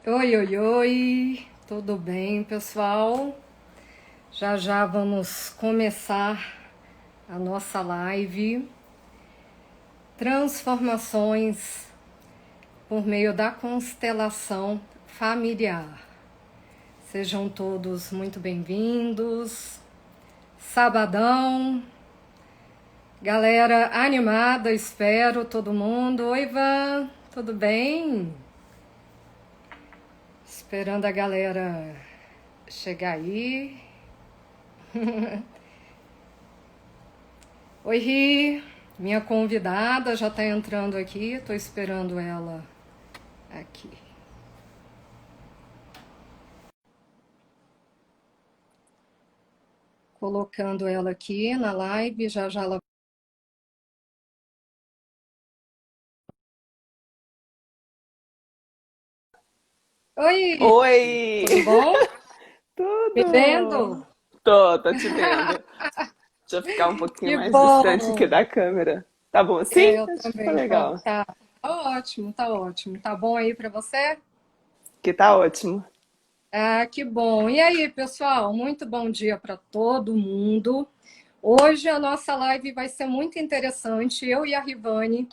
Oi, oi, oi, tudo bem, pessoal? Já já vamos começar a nossa live Transformações por meio da constelação familiar. Sejam todos muito bem-vindos. Sabadão, galera animada, espero todo mundo. Oi, Ivan, tudo bem? Esperando a galera chegar aí. Oi, Ri, minha convidada já está entrando aqui, estou esperando ela aqui. Colocando ela aqui na live, já já ela. Oi, tudo Oi! bom? Me Tudo! vendo? Tô te vendo. Deixa eu ficar um pouquinho Que mais distante aqui bom! da câmera. Tá bom É, assim? eu Acho que tá também. legal. Tá ótimo, tá ótimo. Tá bom aí para você? Que tá ótimo. Ah, que bom. E aí, pessoal? Muito bom dia para todo mundo. Hoje a nossa live vai ser muito interessante. Eu e a Rivane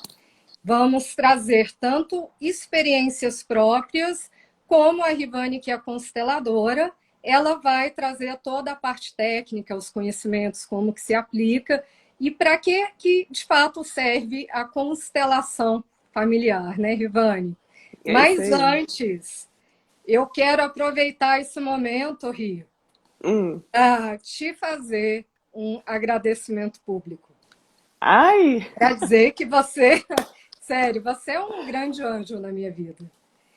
vamos trazer tanto experiências próprias, como a Rivane, que é a consteladora, ela vai trazer toda a parte técnica, os conhecimentos, como que se aplica e para que de fato serve a constelação familiar, né, Rivane? É isso Mas aí. antes, eu quero aproveitar esse momento, Rio, Hum. para te fazer um agradecimento público. Ai! Quer dizer que você, sério, você é um grande anjo na minha vida.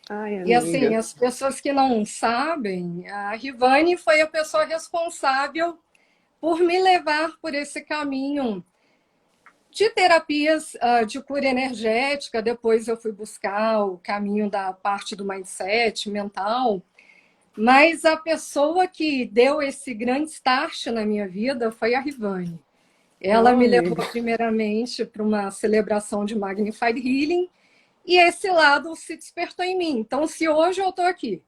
Ai, E assim, amiga. as pessoas que não sabem, a Rivane foi a pessoa responsável por me levar por esse caminho de terapias de cura energética. Depois eu fui buscar o caminho da parte do mindset mental. Mas a pessoa que deu esse grande start na minha vida foi a Rivane. Ela Oh, me levou amiga. primeiramente para uma celebração de Magnified Healing e esse lado se despertou em mim. Então, se hoje eu estou aqui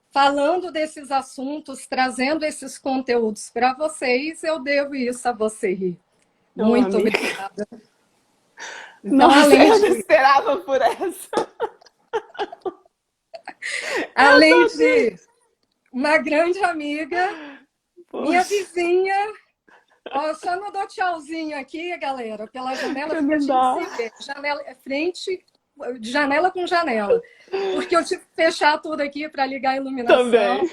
falando desses assuntos, trazendo esses conteúdos para vocês, eu devo isso a você, Ri. Oh, Muito amiga. obrigada. Então, Nossa, eu não esperava por essa. Eu além tô de aqui. uma grande amiga, minha Poxa, vizinha, ó, só não dou tchauzinho aqui, galera, pela janela, que porque a não gente dá. se vê. Janela é frente, de janela com janela. Porque eu tive que fechar tudo aqui para ligar a iluminação. Também.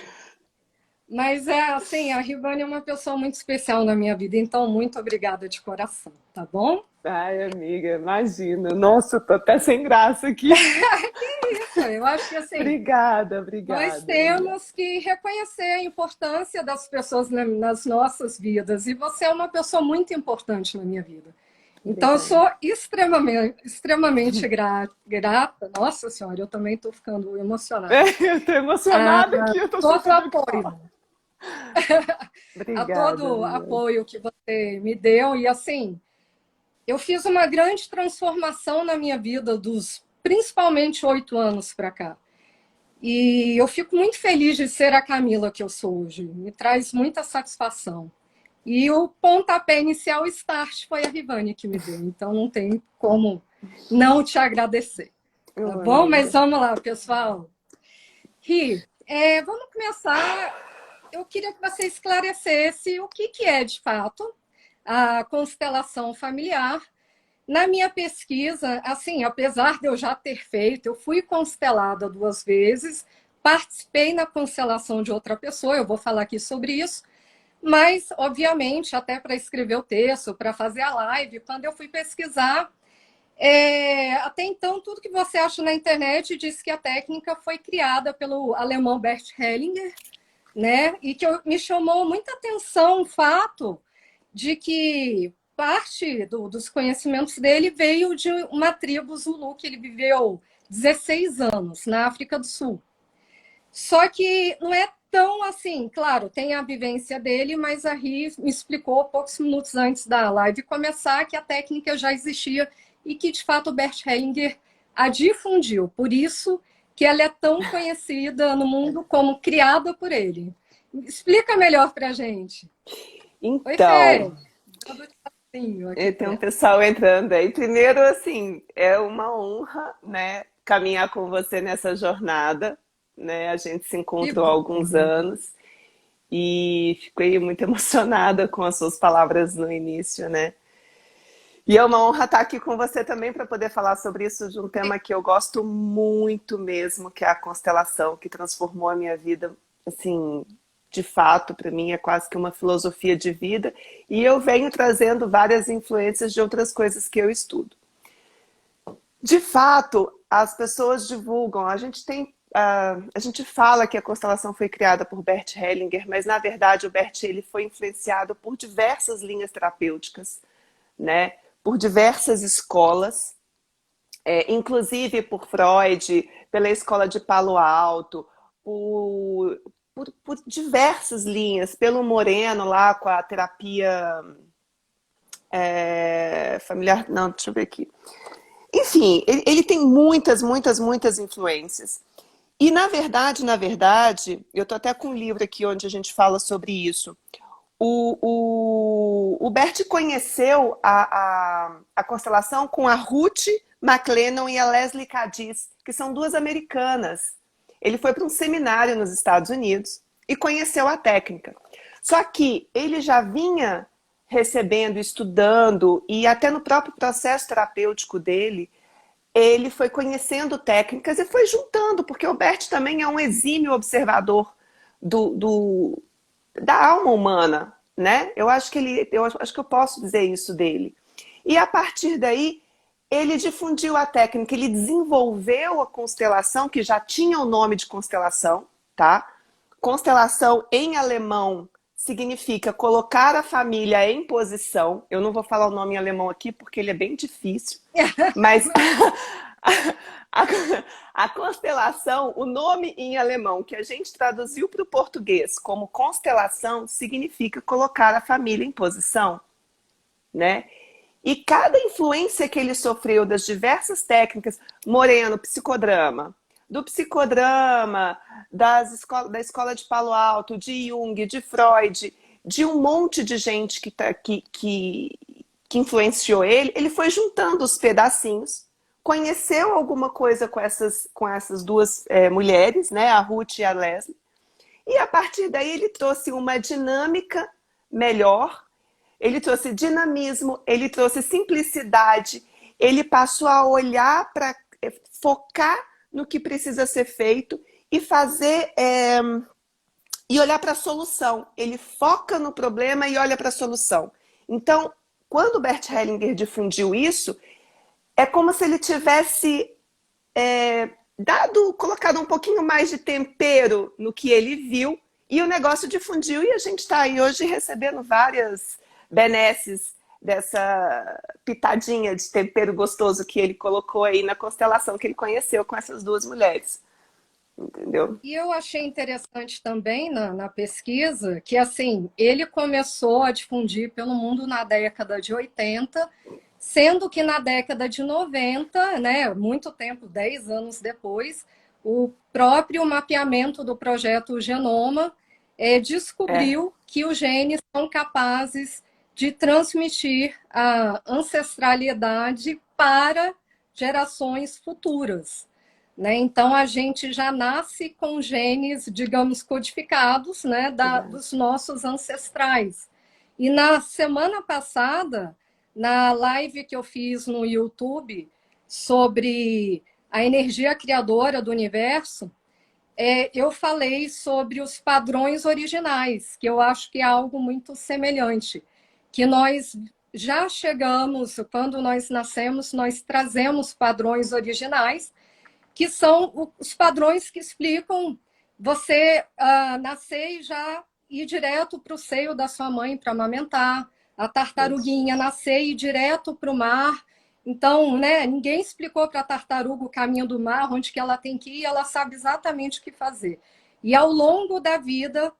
Mas é assim, a Rivane é uma pessoa muito especial na minha vida, então muito obrigada de coração, tá bom? Ai, amiga, imagina. Nossa, eu tô até sem graça aqui. Isso, eu acho que assim, Obrigada, nós obrigada, amiga. temos que reconhecer a importância das pessoas nas nossas vidas, e você é uma pessoa muito importante na minha vida. Então, eu Obrigada. sou extremamente grata. Nossa Senhora, eu também estou ficando emocionada. Eu tô A emocionada aqui, eu tô sem todo o saber o que falar. apoio, a Obrigada, todo o amiga. apoio que você me deu. E assim, eu fiz uma grande transformação na minha vida dos principalmente 8 anos para cá. E eu fico muito feliz de ser a Camila que eu sou hoje. Me traz muita satisfação. E o pontapé inicial, o start, foi a Rivane que me deu. Então não tem como não te agradecer. Tá Ô, bom? Mas amiga. vamos lá, pessoal. Ri, vamos começar. Eu queria que você esclarecesse o que é, de fato, a constelação familiar. Na minha pesquisa, assim, apesar de eu já ter feito, eu fui constelada 2 vezes, participei na constelação de outra pessoa, eu vou falar aqui sobre isso, mas, obviamente, até para escrever o texto, para fazer a live, quando eu fui pesquisar, até então, tudo que você acha na internet diz que a técnica foi criada pelo alemão Bert Hellinger, né? E que me chamou muita atenção o fato de que parte dos conhecimentos dele veio de uma tribo Zulu que ele viveu 16 anos na África do Sul. Só que não é tão assim, claro, tem a vivência dele, mas a Ri me explicou poucos minutos antes da live começar que a técnica já existia e que, de fato, o Bert Hellinger a difundiu. Por isso que ela é tão conhecida no mundo como criada por ele? Explica melhor para a gente. Oi, Fê. Então, Dando tchauzinho aqui tem um para pessoal entrando aí. Primeiro, assim, é uma honra, né, caminhar com você nessa jornada, né? A gente se que encontrou há alguns bom. anos e fiquei muito emocionada com as suas palavras no início, né? E é uma honra estar aqui com você também para poder falar sobre isso de um tema que eu gosto muito mesmo, que é a constelação, que transformou a minha vida, assim, de fato, para mim é quase que uma filosofia de vida, e eu venho trazendo várias influências de outras coisas que eu estudo. De fato, as pessoas divulgam, a gente tem a gente fala que a constelação foi criada por Bert Hellinger, mas na verdade o Bert ele foi influenciado por diversas linhas terapêuticas, né? Por diversas escolas, inclusive por Freud, pela escola de Palo Alto, por diversas linhas, pelo Moreno lá com a terapia familiar, não, deixa eu ver aqui. Enfim, ele tem muitas, muitas, muitas influências. E na verdade, eu tô até com um livro aqui onde a gente fala sobre isso. O Bert conheceu a constelação com a Ruth McLennan e a Leslie Cadiz, que são duas americanas. Ele foi para um seminário nos Estados Unidos e conheceu a técnica. Só que ele já vinha recebendo, estudando, e até no próprio processo terapêutico dele, ele foi conhecendo técnicas e foi juntando, porque o Bert também é um exímio observador do da alma humana, né? Eu acho que eu posso dizer isso dele. E a partir daí, ele difundiu a técnica, ele desenvolveu a constelação, que já tinha o nome de constelação, tá? Constelação em alemão significa colocar a família em posição. Eu não vou falar o nome em alemão aqui porque ele é bem difícil, mas a, a constelação, o nome em alemão que a gente traduziu para o português como constelação, significa colocar a família em posição, né? E cada influência que ele sofreu das diversas técnicas, Moreno, psicodrama, do psicodrama, da escola de Palo Alto, de Jung, de Freud, de um monte de gente que influenciou ele, ele foi juntando os pedacinhos, conheceu alguma coisa com essas duas mulheres, né, a Ruth e a Leslie, e a partir daí ele trouxe uma dinâmica melhor, ele trouxe dinamismo, ele trouxe simplicidade, ele passou a olhar para focar no que precisa ser feito e fazer e olhar para a solução. Ele foca no problema e olha para a solução. Então, quando o Bert Hellinger difundiu isso, é como se ele tivesse colocado um pouquinho mais de tempero no que ele viu e o negócio difundiu e a gente está aí hoje recebendo várias benesses dessa pitadinha de tempero gostoso que ele colocou aí na constelação que ele conheceu com essas duas mulheres. Entendeu? E eu achei interessante também na pesquisa que, assim, ele começou a difundir pelo mundo na década de 80, sendo que na década de 90, né, muito tempo, 10 anos depois, o próprio mapeamento do projeto Genoma É, descobriu que os genes são capazes de transmitir a ancestralidade para gerações futuras. Né? Então, a gente já nasce com genes, digamos, codificados, né, dos verdade. nossos ancestrais. E na semana passada, na live que eu fiz no YouTube sobre a energia criadora do universo, eu falei sobre os padrões originais, que eu acho que é algo muito semelhante, que nós já chegamos, quando nós nascemos, nós trazemos padrões originais, que são os padrões que explicam você nascer e já ir direto para o seio da sua mãe para amamentar, a Isso. tartaruguinha nascer e ir direto para o mar. Então, né, ninguém explicou para a tartaruga o caminho do mar, onde que ela tem que ir, ela sabe exatamente o que fazer. E ao longo da vida,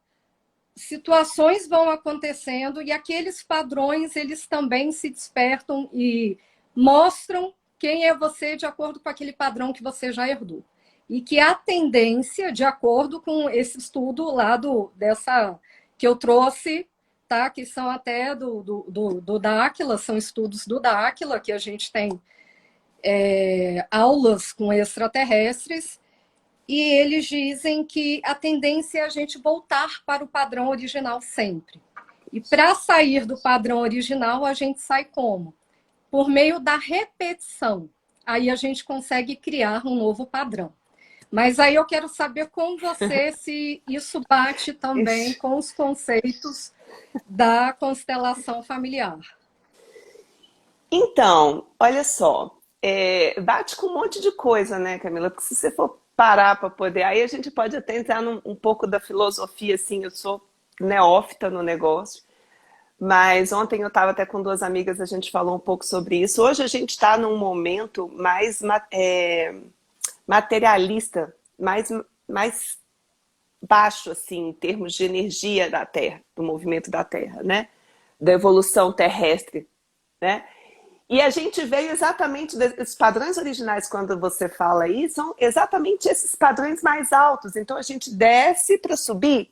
situações vão acontecendo e aqueles padrões, eles também se despertam e mostram quem é você de acordo com aquele padrão que você já herdou. e que a tendência, de acordo com esse estudo lá dessa que eu trouxe, tá? Que são até do Dáquila, são estudos do Dáquila, que a gente tem aulas com extraterrestres, e eles dizem que a tendência é a gente voltar para o padrão original sempre. E para sair do padrão original, a gente sai como? Por meio da repetição. Aí a gente consegue criar um novo padrão. Mas aí eu quero saber com você se isso bate também Ixi. com os conceitos da constelação familiar. Então, olha só, bate com um monte de coisa, né, Camila? Porque se você for parar para poder, aí a gente pode até entrar um pouco da filosofia, assim, eu sou neófita no negócio, mas ontem eu estava até com duas amigas, a gente falou um pouco sobre isso. Hoje a gente está num momento mais materialista, mais baixo, assim, em termos de energia da Terra, do movimento da Terra, né? Da evolução terrestre, né? E a gente veio exatamente os padrões originais, quando você fala aí, são exatamente esses padrões mais altos. Então a gente desce para subir,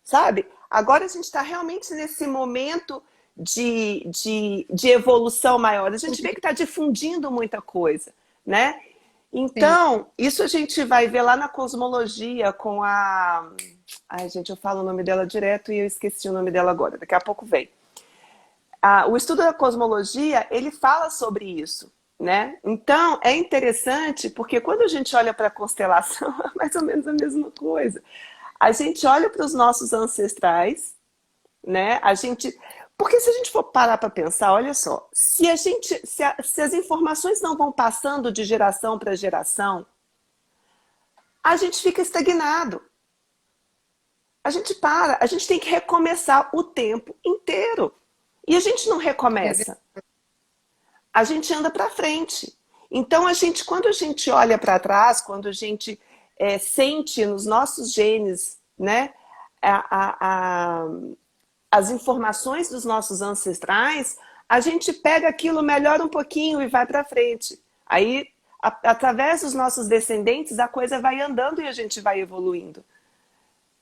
sabe? Agora a gente está realmente nesse momento de evolução maior. A gente vê que está difundindo muita coisa, né? Sim. Então, isso a gente vai ver lá na cosmologia com a... Ai, gente, eu falo o nome dela direto e eu esqueci o nome dela agora. Daqui a pouco vem. O estudo da cosmologia, ele fala sobre isso, né? Então, é interessante porque quando a gente olha para a constelação, é mais ou menos a mesma coisa. A gente olha para os nossos ancestrais, né? Porque se a gente for parar para pensar, olha só, se as informações não vão passando de geração para geração, a gente fica estagnado. A gente para, a gente tem que recomeçar o tempo inteiro. E a gente não recomeça. A gente anda para frente. Então, quando a gente olha para trás, quando a gente sente nos nossos genes, né, as informações dos nossos ancestrais, a gente pega aquilo, melhora um pouquinho e vai para frente. Aí, através dos nossos descendentes, a coisa vai andando e a gente vai evoluindo,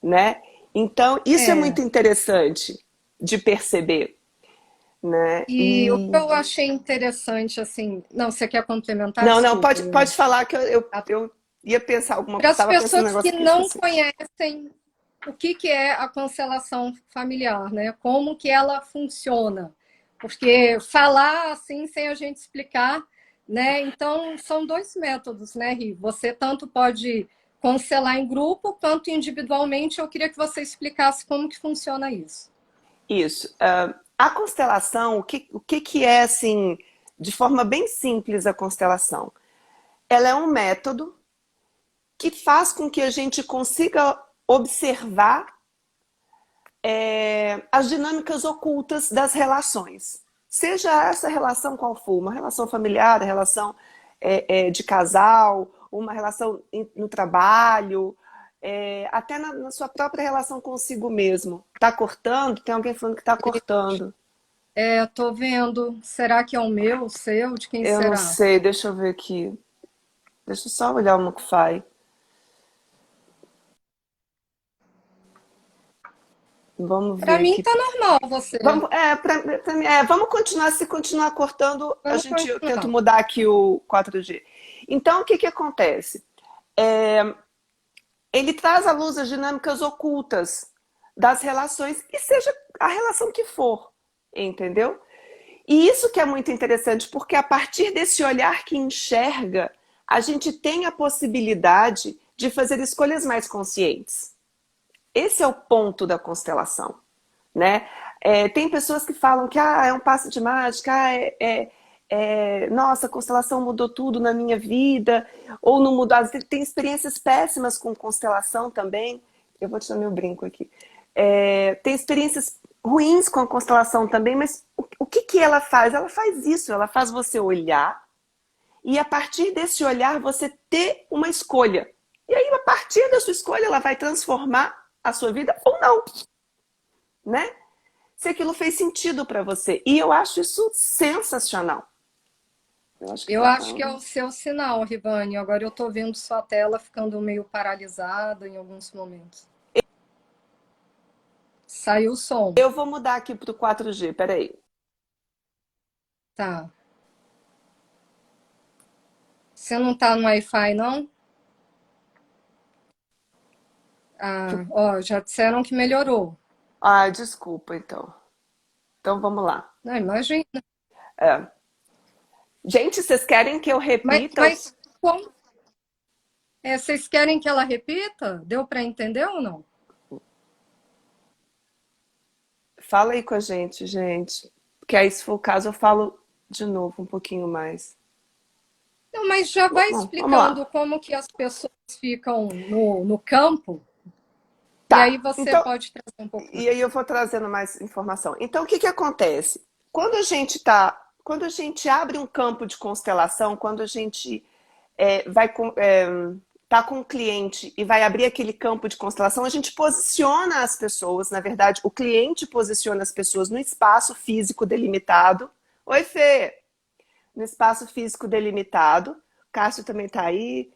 né? Então, isso é muito interessante de perceber, né? E o que eu achei interessante, assim, não, você quer complementar? Não, não, Desculpa. pode falar que eu ia pensar Para as estava pensando um pessoas que negócio que eu não esqueci. conhecem o que é a constelação familiar, né? Como que ela funciona? Porque falar assim sem a gente explicar, né? Então são dois métodos, né, Ri? Você tanto pode constelar em grupo quanto individualmente. Eu queria que você explicasse como que funciona isso. Isso. A constelação, o que é, assim, de forma bem simples a constelação? Ela é um método que faz com que a gente consiga observar as dinâmicas ocultas das relações. Seja essa relação qual for, uma relação familiar, uma relação de casal, uma relação no trabalho, até na sua própria relação consigo mesmo. Tá cortando? Tem alguém falando que tá cortando. Tô vendo. Será que é o meu, o seu? De quem Eu não será? sei, deixa eu ver aqui. Deixa eu só olhar o Mocfai. Vamos Para ver mim aqui. tá normal você. Vamos continuar, se continuar cortando, Vamos eu tento continuar. mudar aqui o 4G. Então, o que acontece? Ele traz à luz as dinâmicas ocultas das relações, e seja a relação que for, entendeu? E isso que é muito interessante, porque a partir desse olhar que enxerga, a gente tem a possibilidade de fazer escolhas mais conscientes. Esse é o ponto da constelação, né? Tem pessoas que falam que é um passe de mágica, nossa, a constelação mudou tudo na minha vida, ou não mudou. Tem experiências péssimas com constelação também. Eu vou tirar meu brinco aqui. Tem experiências ruins com a constelação também, mas o que ela faz? Ela faz isso, ela faz você olhar e a partir desse olhar você ter uma escolha. E aí, a partir da sua escolha, ela vai transformar a sua vida ou não, né? Se aquilo fez sentido para você. E eu acho isso sensacional, Eu acho que Eu tá acho que é dando. o seu sinal, Rivane. Agora eu estou vendo sua tela ficando meio paralisada em alguns momentos. Saiu o som. Eu vou mudar aqui pro 4G, peraí. Tá. Você não está no Wi-Fi, não? Ah, ó, já disseram que melhorou. Ah, desculpa, então. Então vamos lá. Não, imagina. É. Gente, vocês querem que eu Mas, repita os... mas como, vocês querem que ela repita? Deu para entender ou não? Fala aí com a gente. Porque aí, se for o caso, eu falo de novo um pouquinho mais. Não, mas já vai Bom, vamos explicando lá. como que as pessoas ficam no campo, e aí Tá, você então, pode trazer um pouco e aí eu vou trazendo mais informação. Então, o que que acontece? Quando a gente abre um campo de constelação, quando a gente tá com um cliente e vai abrir aquele campo de constelação, a gente posiciona as pessoas, na verdade, o cliente posiciona as pessoas no espaço físico delimitado. Oi, Fê! No espaço físico delimitado. Cássio também está aí.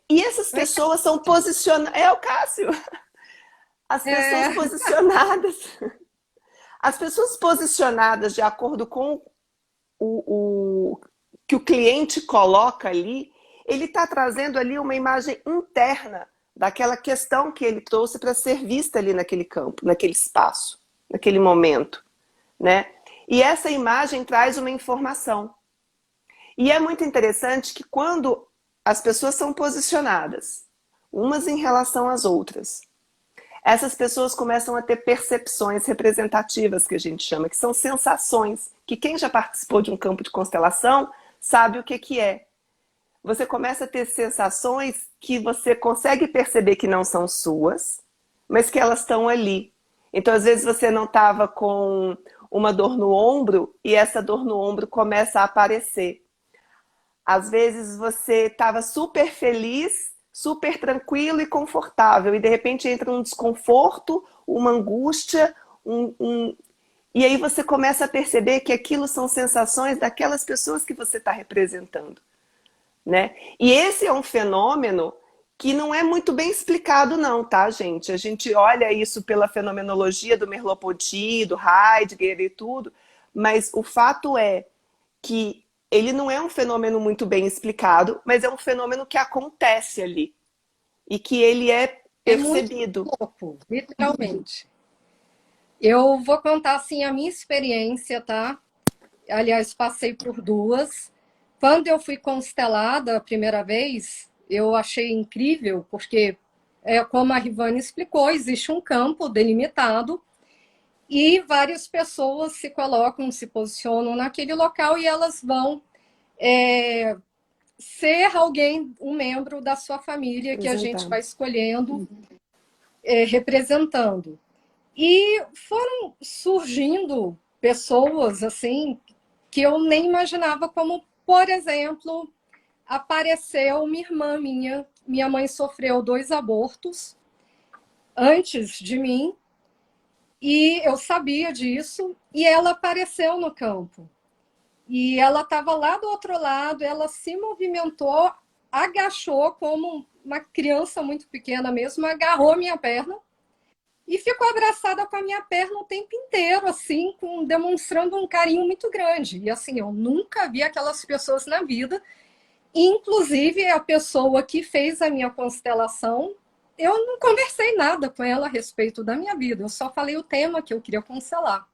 E essas mais. pessoas são posicionadas. É o Cássio! As pessoas É, posicionadas. As pessoas posicionadas de acordo com o que o cliente coloca ali, ele está trazendo ali uma imagem interna daquela questão que ele trouxe para ser vista ali naquele campo, naquele espaço, naquele momento, né? E essa imagem traz uma informação. E é muito interessante que quando as pessoas são posicionadas, umas em relação às outras, essas pessoas começam a ter percepções representativas, que a gente chama, que são sensações, que quem já participou de um campo de constelação sabe o que que é. Você começa a ter sensações que você consegue perceber que não são suas, mas que elas estão ali. Então, às vezes, você não estava com uma dor no ombro e essa dor no ombro começa a aparecer. Às vezes você estava super feliz, super tranquilo e confortável, e de repente entra um desconforto, uma angústia, e aí você começa a perceber que aquilo são sensações daquelas pessoas que você está representando, né? E esse é um fenômeno que não é muito bem explicado não, tá, gente? A gente olha isso pela fenomenologia do Merleau-Ponty, do Heidegger e tudo, mas o fato é que ele não é um fenômeno muito bem explicado, mas é um fenômeno que acontece ali e que ele é é muito percebido. louco, literalmente. Eu vou contar assim a minha experiência, tá? Aliás, passei por duas. Quando eu fui constelada a primeira vez, eu achei incrível, porque, como a Rivane explicou, existe um campo delimitado e várias pessoas se colocam, se posicionam naquele local e elas vão ser alguém, um membro da sua família que a gente vai Apresentando. escolhendo, representando. E foram surgindo pessoas assim que eu nem imaginava, como, por exemplo, apareceu uma irmã minha. Minha mãe sofreu 2 abortos antes de mim e eu sabia disso e ela apareceu no campo. E ela estava lá do outro lado, ela se movimentou, agachou como uma criança muito pequena mesmo, agarrou minha perna e ficou abraçada com a minha perna o tempo inteiro, assim, demonstrando um carinho muito grande. E assim, eu nunca vi aquelas pessoas na vida. Inclusive, a pessoa que fez a minha constelação, eu não conversei nada com ela a respeito da minha vida, eu só falei o tema que eu queria constelar.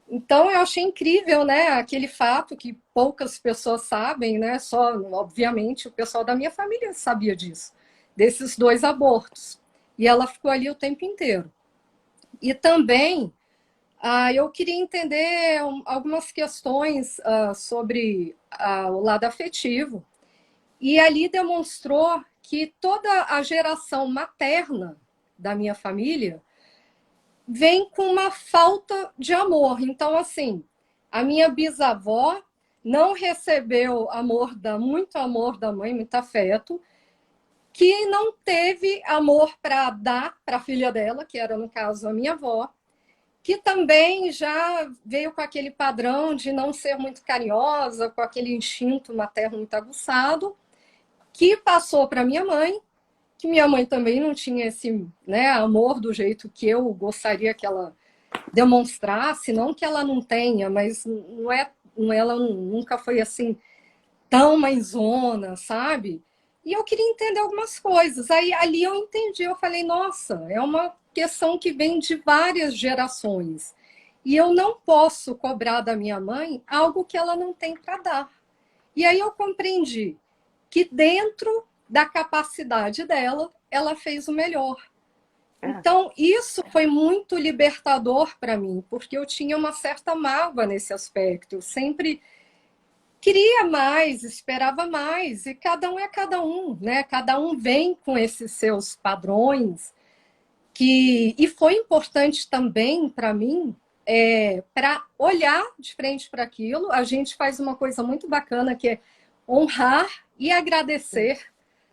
Então, eu achei incrível, né, aquele fato que poucas pessoas sabem, né, só, obviamente, o pessoal da minha família sabia disso, desses 2 abortos. E ela ficou ali o tempo inteiro. E também, eu queria entender algumas questões sobre o lado afetivo. E ali demonstrou que toda a geração materna da minha família vem com uma falta de amor. Então, assim, a minha bisavó não recebeu muito amor da mãe, muito afeto, que não teve amor para dar para a filha dela, que era, no caso, a minha avó, que também já veio com aquele padrão de não ser muito carinhosa, com aquele instinto materno muito aguçado, que passou para minha mãe, que minha mãe também não tinha esse, né, amor do jeito que eu gostaria que ela demonstrasse, não que ela não tenha, mas ela nunca foi assim tão mãezona, sabe? E eu queria entender algumas coisas. Aí ali eu entendi, eu falei, nossa, é uma questão que vem de várias gerações. E eu não posso cobrar da minha mãe algo que ela não tem para dar. E aí eu compreendi que dentro da capacidade dela, ela fez o melhor. Então, isso foi muito libertador para mim, porque eu tinha uma certa mágoa nesse aspecto. Eu sempre queria mais, esperava mais, e cada um é cada um, né? Cada um vem com esses seus padrões, e foi importante também para mim, para olhar de frente para aquilo. A gente faz uma coisa muito bacana, que é honrar e agradecer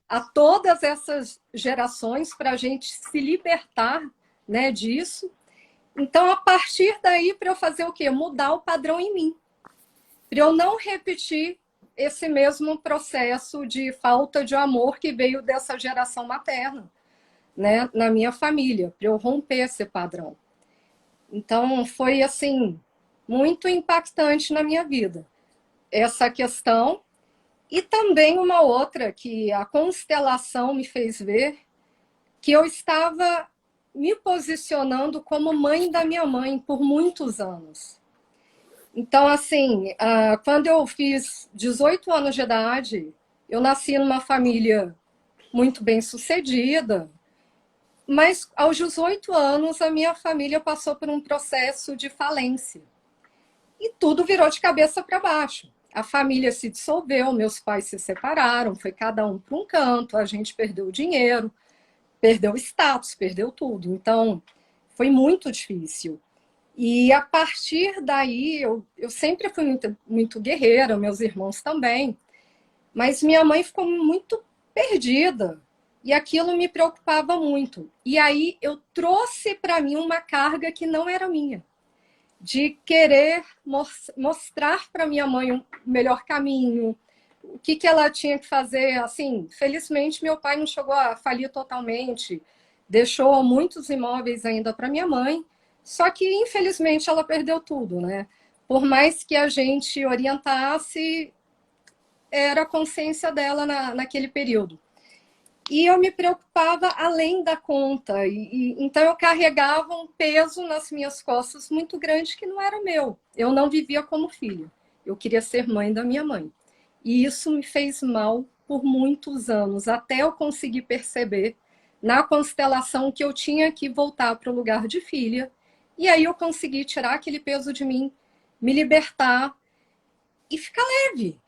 a todas essas gerações para a gente se libertar, né, disso. Então, a partir daí, para eu fazer o quê? Mudar o padrão em mim. Para eu não repetir esse mesmo processo de falta de amor que veio dessa geração materna, né, na minha família, para eu romper esse padrão. Então, foi, assim, muito impactante na minha vida, essa questão. E também uma outra que a constelação me fez ver, que eu estava me posicionando como mãe da minha mãe por muitos anos. Então, assim, quando eu fiz 18 anos de idade, eu nasci numa família muito bem-sucedida, mas aos 18 anos a minha família passou por um processo de falência. E tudo virou de cabeça para baixo. A família se dissolveu, meus pais se separaram, foi cada um para um canto, a gente perdeu o dinheiro, perdeu o status, perdeu tudo. Então, foi muito difícil. E a partir daí, eu sempre fui muito guerreira, meus irmãos também, mas minha mãe ficou muito perdida. E aquilo me preocupava muito. E aí eu trouxe para mim uma carga que não era minha, de querer mostrar para minha mãe um melhor caminho, o que ela tinha que fazer. Assim, felizmente, meu pai não chegou a falir totalmente, deixou muitos imóveis ainda para minha mãe, só que, infelizmente, ela perdeu tudo, né? Por mais que a gente orientasse, era a consciência dela naquele período. E eu me preocupava além da conta. Então, eu carregava um peso nas minhas costas muito grande que não era meu. Eu não vivia como filha. Eu queria ser mãe da minha mãe. E isso me fez mal por muitos anos, até eu conseguir perceber na constelação que eu tinha que voltar para o lugar de filha. E aí eu consegui tirar aquele peso de mim, me libertar e ficar leve.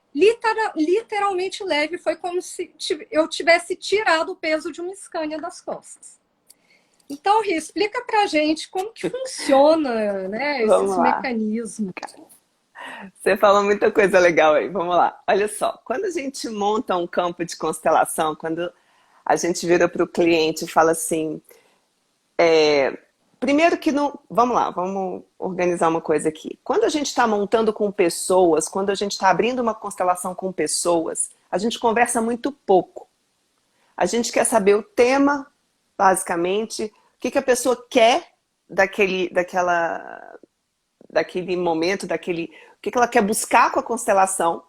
Literalmente leve. Foi como se eu tivesse tirado o peso de uma Scania das costas. Então, Ri, explica pra gente como que funciona, né, Vamos esses lá. mecanismos. Você falou muita coisa legal aí. Vamos lá. Olha só, quando a gente monta um campo de constelação, quando a gente vira para o cliente e fala assim, primeiro que não. Vamos lá, vamos organizar uma coisa aqui. Quando a gente está montando com pessoas, quando a gente está abrindo uma constelação com pessoas, a gente conversa muito pouco. A gente quer saber o tema, basicamente, o que a pessoa quer daquele momento, o que ela quer buscar com a constelação.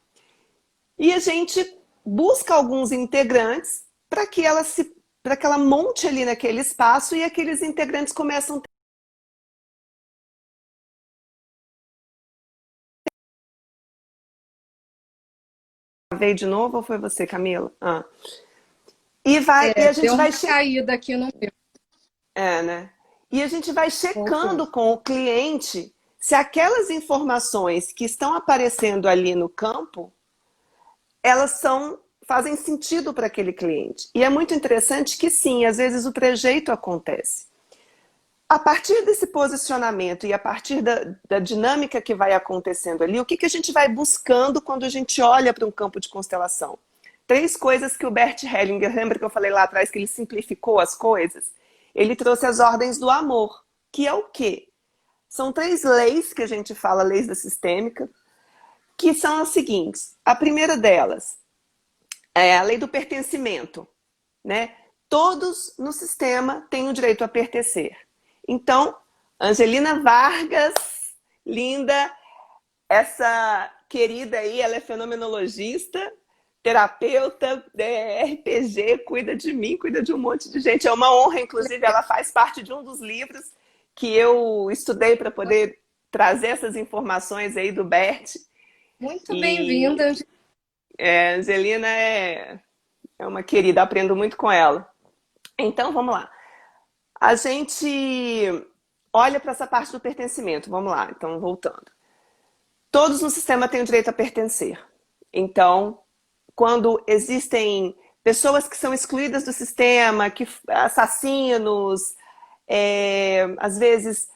E a gente busca alguns integrantes para que ela monte ali naquele espaço e aqueles integrantes começam a ver de novo ou foi você, Camila? E a gente Deu uma vai caída aqui no meu. né? E a gente vai checando Voltou. com o cliente se aquelas informações que estão aparecendo ali no campo, elas fazem sentido para aquele cliente. E é muito interessante que sim, às vezes o trejeito acontece. A partir desse posicionamento e a partir da dinâmica que vai acontecendo ali, o que a gente vai buscando quando a gente olha para um campo de constelação? 3 coisas que o Bert Hellinger, lembra que eu falei lá atrás que ele simplificou as coisas? Ele trouxe as ordens do amor, que é o quê? São 3 leis que a gente fala, leis da sistêmica, que são as seguintes. A primeira delas é a lei do pertencimento, né? Todos no sistema têm o direito a pertencer. Então, Angelina Vargas, linda, essa querida aí, ela é fenomenologista, terapeuta, RPG, cuida de mim, cuida de um monte de gente. É uma honra, inclusive, ela faz parte de um dos livros que eu estudei para poder trazer essas informações aí do Bert. Muito E bem-vinda. Angelina é uma querida, aprendo muito com ela. Então, vamos lá. A gente olha para essa parte do pertencimento. Vamos lá, então, voltando. Todos no sistema têm o direito a pertencer. Então, quando existem pessoas que são excluídas do sistema, que assassinos, às vezes,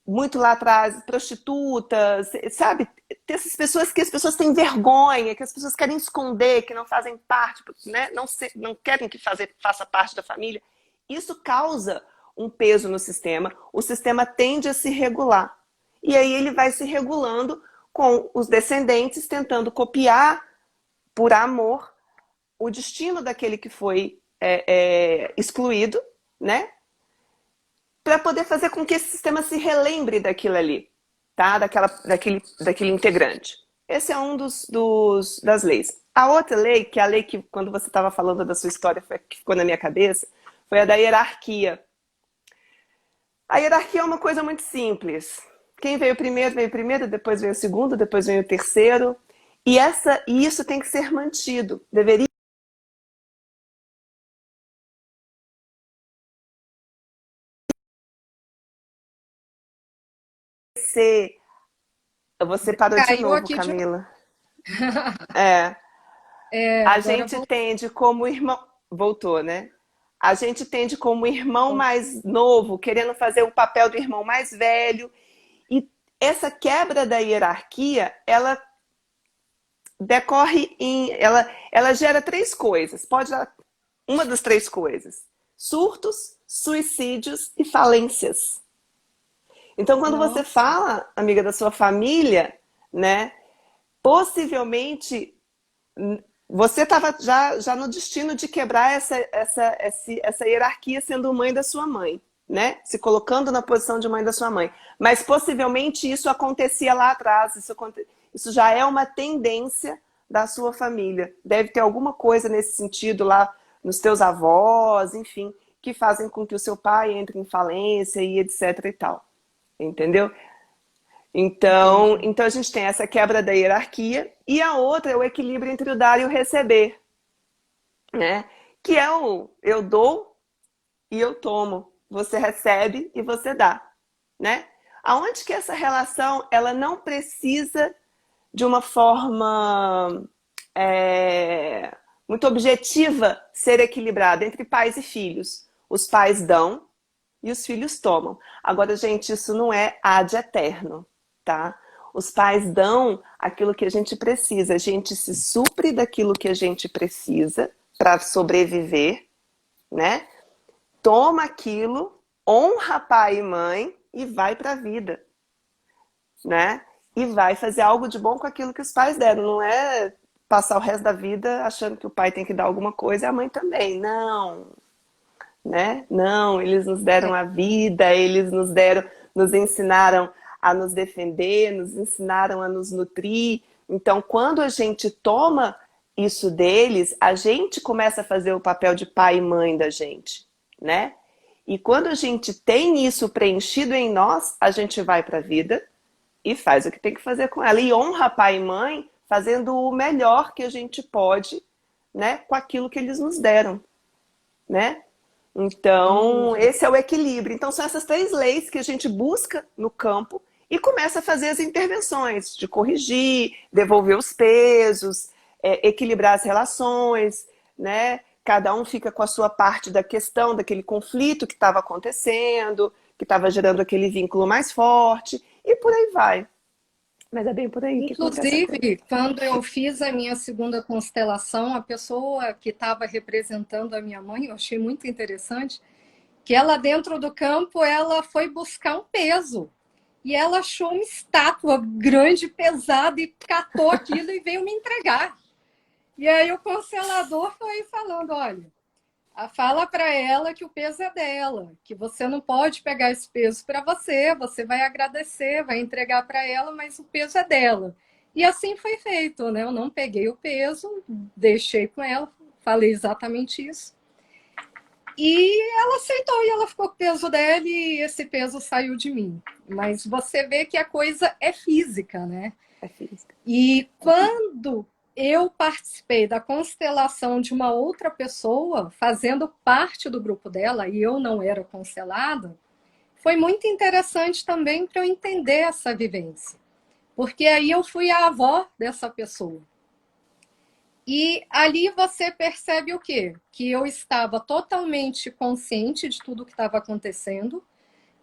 muito lá atrás, prostitutas, sabe? Essas pessoas que as pessoas têm vergonha, que as pessoas querem esconder, que não fazem parte, né? Não querem que faça parte da família. Isso causa um peso no sistema. O sistema tende a se regular. E aí ele vai se regulando com os descendentes tentando copiar, por amor, o destino daquele que foi excluído, né? Para poder fazer com que esse sistema se relembre daquilo ali, tá? Daquele integrante. Esse é um das leis. A outra lei, que é a lei que, quando você estava falando da sua história, que ficou na minha cabeça, foi a da hierarquia. A hierarquia é uma coisa muito simples. Quem veio primeiro, depois veio o segundo, depois veio o terceiro. E isso tem que ser mantido. Deveria ser... Você parou de Caiu novo, aqui de Camila. A agora gente tende como irmão... Voltou, né? A gente tende como irmão mais novo, querendo fazer o papel do irmão mais velho. E essa quebra da hierarquia, ela decorre ela gera 3 coisas. Pode dar uma das 3 coisas: surtos, suicídios e falências. Então, quando você Nossa, fala, amiga, da sua família, né, possivelmente você estava já no destino de quebrar essa hierarquia sendo mãe da sua mãe, né? Se colocando na posição de mãe da sua mãe. Mas possivelmente isso acontecia lá atrás, isso já é uma tendência da sua família. Deve ter alguma coisa nesse sentido lá nos teus avós, enfim, que fazem com que o seu pai entre em falência e etc e tal. Entendeu? Então entendi. a gente tem essa quebra da hierarquia e a outra é o equilíbrio entre o dar e o receber, né? Que é o eu dou e eu tomo, você recebe e você dá, né? Aonde que essa relação ela não precisa de uma forma muito objetiva ser equilibrada entre pais e filhos. Os pais dão e os filhos tomam. Agora, gente, isso não é ad eterno, tá? Os pais dão aquilo que a gente precisa. A gente se supre daquilo que a gente precisa para sobreviver, né? Toma aquilo, honra pai e mãe e vai para a vida, né? E vai fazer algo de bom com aquilo que os pais deram. Não é passar o resto da vida achando que o pai tem que dar alguma coisa e a mãe também. Não, né? Não, eles nos deram a vida, eles nos ensinaram a nos defender, nos ensinaram a nos nutrir. Então, quando a gente toma isso deles, a gente começa a fazer o papel de pai e mãe da gente, né? E quando a gente tem isso preenchido em nós, a gente vai para a vida e faz o que tem que fazer com ela. E honra pai e mãe fazendo o melhor que a gente pode, né? Com aquilo que eles nos deram, né? Então, esse é o equilíbrio. Então, são essas 3 leis que a gente busca no campo e começa a fazer as intervenções de corrigir, devolver os pesos, equilibrar as relações, né? Cada um fica com a sua parte da questão, daquele conflito que estava acontecendo, que estava gerando aquele vínculo mais forte, e por aí vai. Mas é bem por aí que acontece a coisa. Inclusive, quando eu fiz a minha segunda constelação, a pessoa que estava representando a minha mãe, eu achei muito interessante, que ela dentro do campo, ela foi buscar um peso. E ela achou uma estátua grande, pesada, e catou aquilo e veio me entregar. E aí o constelador foi falando, olha, fala para ela que o peso é dela, que você não pode pegar esse peso para você, você vai agradecer, vai entregar para ela, mas o peso é dela. E assim foi feito, né? Eu não peguei o peso, deixei com ela, falei exatamente isso. E ela aceitou e ela ficou com o peso dela e esse peso saiu de mim. Mas você vê que a coisa é física, né? É física. E quando eu participei da constelação de uma outra pessoa, fazendo parte do grupo dela, e eu não era constelada, foi muito interessante também para eu entender essa vivência. Porque aí eu fui a avó dessa pessoa. E ali você percebe o quê? Que eu estava totalmente consciente de tudo que estava acontecendo,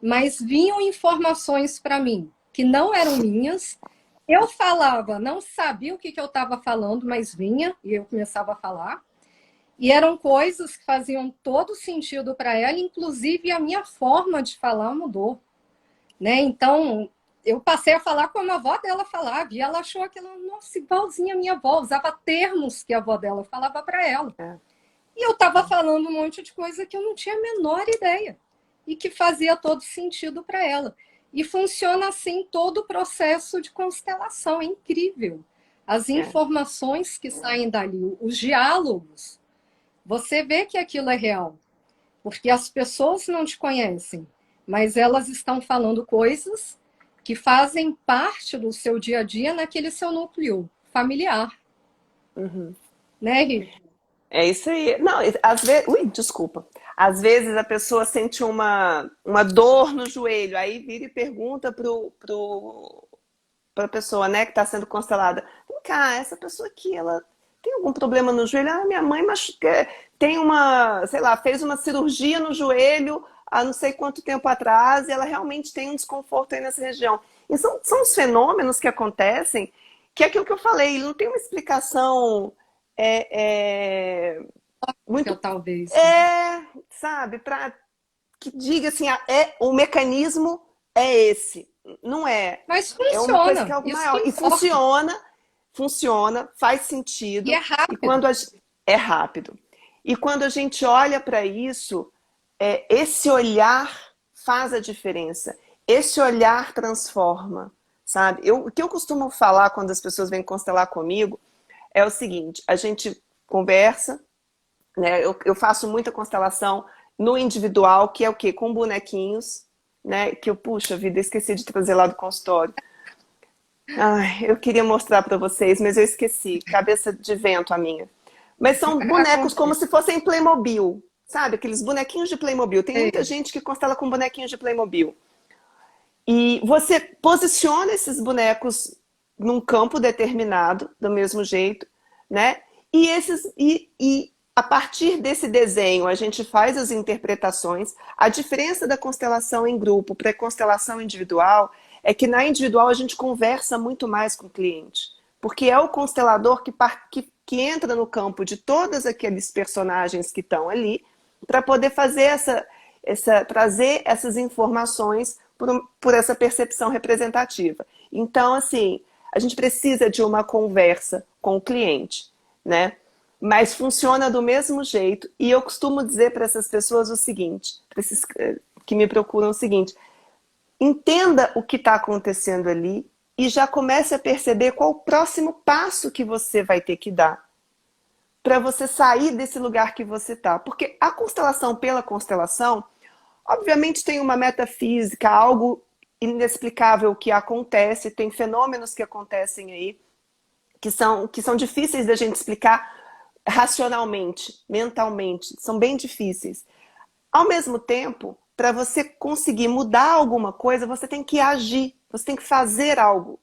mas vinham informações para mim que não eram minhas. Eu falava, não sabia o que eu estava falando, mas vinha e eu começava a falar. E eram coisas que faziam todo sentido para ela, inclusive a minha forma de falar mudou, né? Então, eu passei a falar como a avó dela falava, e ela achou aquilo, nossa, igualzinha a minha avó, usava termos que a avó dela falava para ela. É. E eu estava falando um monte de coisa que eu não tinha a menor ideia e que fazia todo sentido para ela. E funciona assim todo o processo de constelação, é incrível. As informações que saem dali, os diálogos, você vê que aquilo é real, porque as pessoas não te conhecem, mas elas estão falando coisas que fazem parte do seu dia a dia naquele seu núcleo familiar. Uhum. Né, Rita? É isso aí. Não, às vezes. Ui, desculpa. Às vezes a pessoa sente uma dor no joelho, aí vira e pergunta pra pessoa, né, que está sendo constelada. Vem cá, essa pessoa aqui, ela tem algum problema no joelho? Ah, minha mãe tem uma, sei lá, fez uma cirurgia no joelho há não sei quanto tempo atrás e ela realmente tem um desconforto aí nessa região. E são os fenômenos que acontecem, que é aquilo que eu falei, não tem uma explicação muito, Talvez. sabe, para que diga assim, o mecanismo é esse. Não é. Mas É uma coisa que funciona, é algo isso que maior. E importa. funciona, faz E é sentido. E rápido. quando é rápido. E quando a gente olha para isso, esse olhar faz a diferença. Esse olhar transforma, sabe? O que eu costumo falar quando as pessoas vêm constelar comigo é o seguinte: a gente conversa, né? Eu faço muita constelação no individual, que é o quê? Com bonequinhos, né? Que eu, puxa vida, esqueci de trazer lá do consultório. Ai, eu queria mostrar para vocês, mas eu esqueci. Cabeça de vento a minha. Mas são bonecos como se fossem Playmobil, sabe? Aqueles bonequinhos de Playmobil. Tem muita gente que constela com bonequinhos de Playmobil. E você posiciona esses bonecos num campo determinado, do mesmo jeito, né? E a partir desse desenho, a gente faz as interpretações. A diferença da constelação em grupo para a constelação individual é que na individual a gente conversa muito mais com o cliente. Porque é o constelador que entra no campo de todos aqueles personagens que estão ali para poder fazer trazer essas informações por essa percepção representativa. Então, assim, a gente precisa de uma conversa com o cliente, né? Mas funciona do mesmo jeito. E eu costumo dizer para essas pessoas o seguinte, para esses que me procuram o seguinte: entenda o que está acontecendo ali e já comece a perceber qual o próximo passo que você vai ter que dar para você sair desse lugar que você está. Porque a constelação pela constelação, obviamente tem uma metafísica, algo inexplicável que acontece, tem fenômenos que acontecem aí que são difíceis da gente explicar racionalmente, mentalmente, são bem difíceis. Ao mesmo tempo, para você conseguir mudar alguma coisa, você tem que agir, você tem que fazer algo,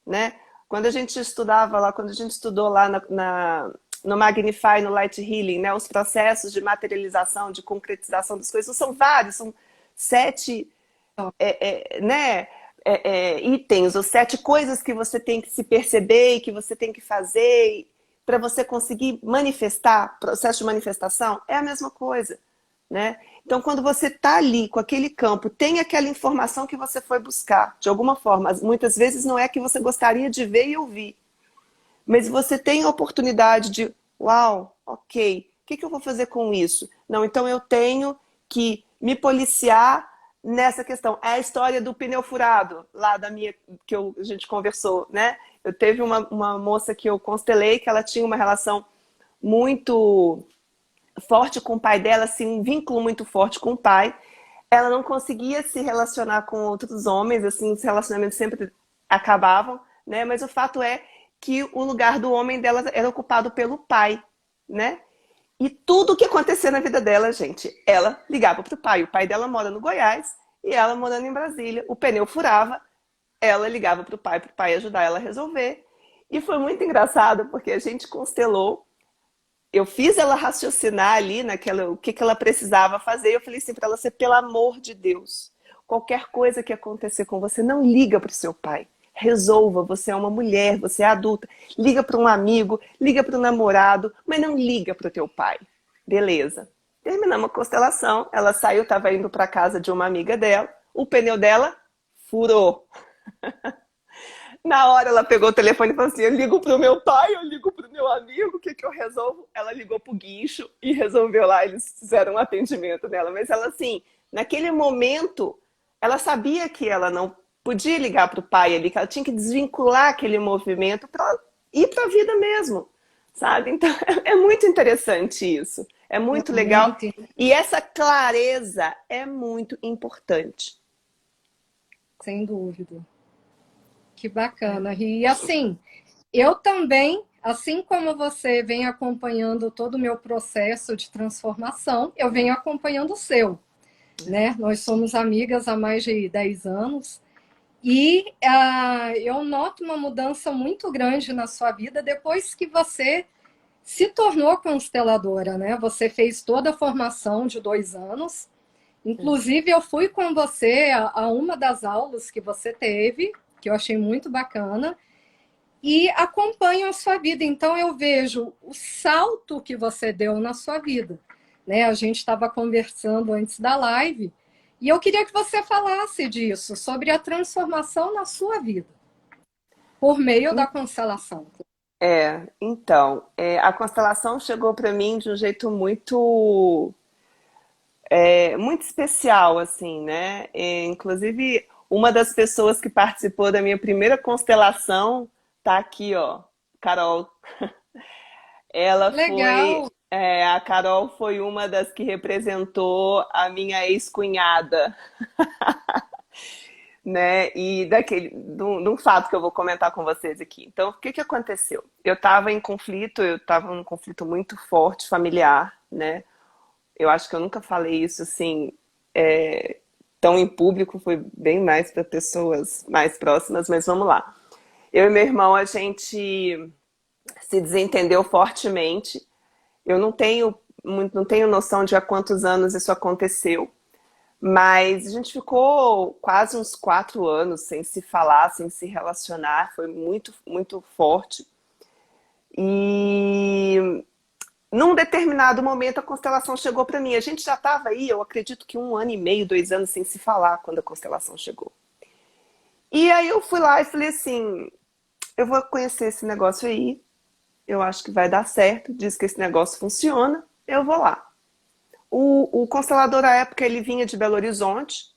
né? Quando a gente estudava lá, quando a gente estudou lá no Magnify, no Light Healing, né? Os processos de materialização, de concretização das coisas, são vários, são 7 né? Itens, ou 7 coisas que você tem que se perceber e que você tem que fazer para você conseguir manifestar. Processo de manifestação é a mesma coisa, né? Então, quando você está ali com aquele campo, tem aquela informação que você foi buscar, de alguma forma. Muitas vezes não é que você gostaria de ver e ouvir, mas você tem a oportunidade de, uau, ok, o que eu vou fazer com isso? Não, então eu tenho que me policiar nessa questão. É a história do pneu furado, lá da minha, a gente conversou, né? Eu teve uma moça que eu constelei, que ela tinha uma relação muito forte com o pai dela, assim, um vínculo muito forte com o pai. Ela não conseguia se relacionar com outros homens, assim, os relacionamentos sempre acabavam, né? Mas o fato é que o lugar do homem dela era ocupado pelo pai, né? E tudo o que acontecia na vida dela, gente, ela ligava para o pai. O pai dela mora no Goiás e ela morando em Brasília. O pneu furava, ela ligava para o pai ajudar ela a resolver. E foi muito engraçado, porque a gente constelou. Eu fiz ela raciocinar ali naquela, o que ela precisava fazer. Eu falei assim para ela, você, pelo amor de Deus, qualquer coisa que acontecer com você, não liga para o seu pai. Resolva, você é uma mulher, você é adulta. Liga para um amigo, liga para o namorado, mas não liga para o teu pai. Beleza. Terminamos a constelação, ela saiu, estava indo para casa de uma amiga dela, o pneu dela furou. Na hora ela pegou o telefone e falou assim, eu ligo pro meu pai, eu ligo pro meu amigo, o que que eu resolvo? Ela ligou pro guincho e resolveu lá, eles fizeram um atendimento nela. Mas ela assim, naquele momento, ela sabia que ela não podia ligar pro pai ali, que ela tinha que desvincular aquele movimento para ir pra vida mesmo, sabe? Então é muito interessante isso, é É muito legal. muito, E essa clareza é muito importante. sem dúvida. Que bacana. E assim, eu também, assim como você vem acompanhando todo o meu processo de transformação, eu venho acompanhando o seu, né? Nós somos amigas há mais de 10 anos e eu noto uma mudança muito grande na sua vida depois que você se tornou consteladora, né? Você fez toda a formação de 2 anos. Inclusive, eu fui com você a uma das aulas que você teve, que eu achei muito bacana, e acompanho a sua vida. Então, eu vejo o salto que você deu na sua vida. Né? A gente estava conversando antes da live, e eu queria que você falasse disso, sobre a transformação na sua vida, por meio da constelação. Então, a constelação chegou para mim de um jeito muito, muito especial, assim, né? Inclusive, uma das pessoas que participou da minha primeira constelação tá aqui, ó, Carol. Ela foi, Legal, a Carol foi uma das que representou a minha ex-cunhada, né? E de um fato que eu vou comentar com vocês aqui. Então, o que que aconteceu? Eu estava num conflito muito forte familiar, né? Eu acho que eu nunca falei isso assim, tão em público, foi bem mais para pessoas mais próximas, mas vamos lá. Eu e meu irmão, a gente se desentendeu fortemente. Eu não tenho noção de há quantos anos isso aconteceu, mas a gente ficou quase uns 4 anos sem se falar, sem se relacionar, foi muito, muito forte. E num determinado momento a constelação chegou para mim. A gente já estava aí, eu acredito que 1 ano e meio, 2 anos sem se falar quando a constelação chegou. E aí eu fui lá e falei assim, eu vou conhecer esse negócio aí, eu acho que vai dar certo, diz que esse negócio funciona, eu vou lá. O constelador à época ele vinha de Belo Horizonte,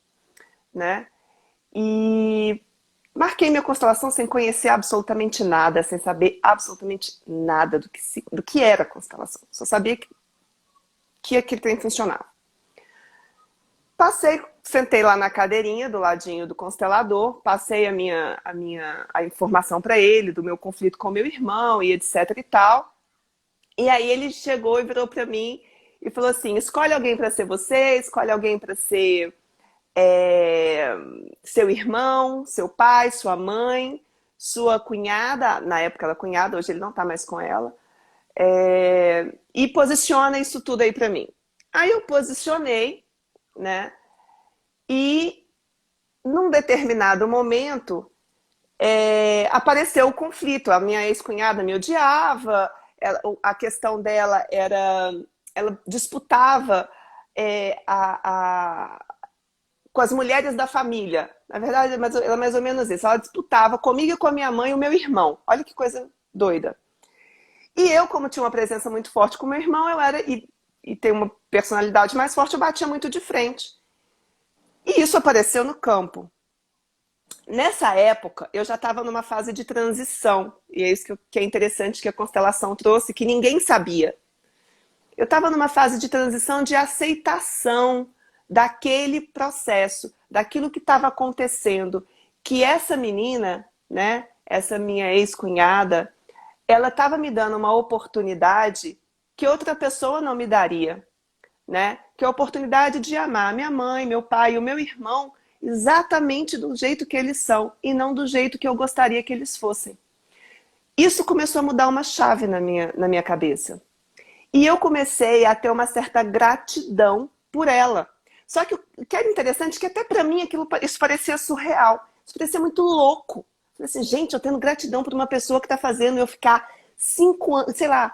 né? E marquei minha constelação sem conhecer absolutamente nada, sem saber absolutamente nada do que era a constelação. Só sabia que aquele trem funcionava. Sentei lá na cadeirinha do ladinho do constelador, passei a informação para ele do meu conflito com meu irmão e etc e tal. E aí ele chegou e virou para mim e falou assim: escolhe alguém para ser você, escolhe alguém para ser seu irmão, seu pai, sua mãe, sua cunhada, na época ela cunhada, hoje ele não tá mais com ela, e posiciona isso tudo aí para mim. Aí eu posicionei, né? E num determinado momento apareceu o conflito. A minha ex-cunhada me odiava, a questão dela era, ela disputava com as mulheres da família. Na verdade, ela é mais ou menos isso. Ela disputava comigo e com a minha mãe e o meu irmão. Olha que coisa doida. E eu, como tinha uma presença muito forte com o meu irmão, eu era, e tenho uma personalidade mais forte, eu batia muito de frente. E isso apareceu no campo. Nessa época, eu já estava numa fase de transição. E é isso que é interessante que a constelação trouxe, que ninguém sabia. Eu estava numa fase de transição de aceitação daquele processo, daquilo que estava acontecendo. Que essa menina, né, essa minha ex-cunhada, ela estava me dando uma oportunidade que outra pessoa não me daria, né? Que é a oportunidade de amar minha mãe, meu pai e o meu irmão exatamente do jeito que eles são e não do jeito que eu gostaria que eles fossem. Isso começou a mudar uma chave na minha cabeça. E eu comecei a ter uma certa gratidão por ela. Só que o que era interessante é que até para mim isso parecia surreal. Isso parecia muito louco. Eu falei assim, gente, eu tendo gratidão por uma pessoa que está fazendo eu ficar 5 anos, sei lá,